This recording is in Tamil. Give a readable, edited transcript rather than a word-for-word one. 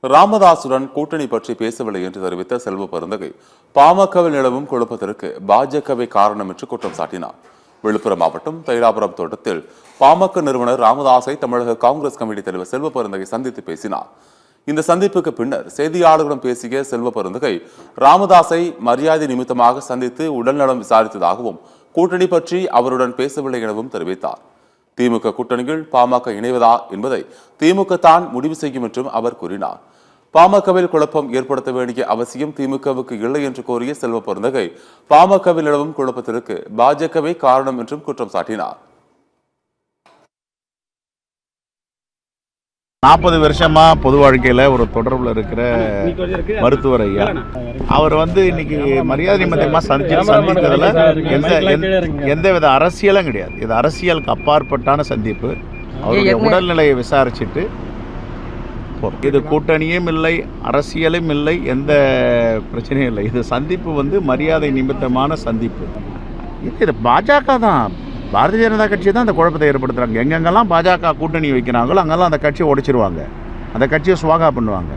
ராமதாசுடன் கூட்டணி பற்றி பேசவில்லை என்று தெரிவித்த செல்வ பெருந்தகை பாமகவில் நிலவும் குழப்பத்திற்கு பாஜகவே காரணம் என்று குற்றம் சாட்டினார். விழுப்புரம் மாவட்டம் தைலாபுரம் தோட்டத்தில் பாமக நிறுவனர் ராமதாஸை தமிழக காங்கிரஸ் கமிட்டி தலைவர் செல்வ பெருந்தகை சந்தித்து பேசினார். இந்த சந்திப்புக்கு பின்னர் செய்தியாளர்களிடம் பேசிய செல்வ பெருந்தகை ராமதாஸை மரியாதை நிமித்தமாக சந்தித்து உடல்நலம் விசாரித்ததாகவும் கூட்டணி பற்றி அவருடன் பேசவில்லை எனவும் தெரிவித்தார். திமுக கூட்டணியில் பாமக இணைவதா என்பதை திமுக தான் முடிவு செய்யும் என்றும் அவர் கூறினார். பாமகவில் குழப்பம் ஏற்படுத்த வேண்டிய அவசியம் திமுகவுக்கு இல்லை என்று கூறிய செல்வ பெருந்தகை பாமகவில் நிலவும் குழப்பத்திற்கு பாஜகவே காரணம் என்றும் குற்றம் சாட்டினார். 40 வருஷமா பொது வாழ்க்கையில ஒரு தொடர்புல இருக்கிற மருத்துவர் ஐயா அவர் இன்னைக்கு மரியாதை நிமித்தமா சந்தித்ததுல எந்தவித அரசியலும் கிடையாது. இது அரசியலுக்கு அப்பாற்பட்டான சந்திப்பு. அவருடைய உடல்நிலையை விசாரிச்சுட்டு இது கூட்டணியும் இல்லை, அரசியலும் இல்லை, எந்த பிரச்சனையும் இல்லை. இது சந்திப்பு மரியாதை நிமித்தமான சந்திப்பு. இது பாஜக தான், பாரதிய ஜனதா கட்சி தான் அந்த குழப்பத்தை ஏற்படுத்துகிறாங்க. எங்கெங்கெல்லாம் பாஜக கூட்டணி வைக்கிறாங்களோ அங்கெல்லாம் அந்த கட்சியை உடைச்சிருவாங்க, அந்த கட்சியை சுவாகா பண்ணுவாங்க.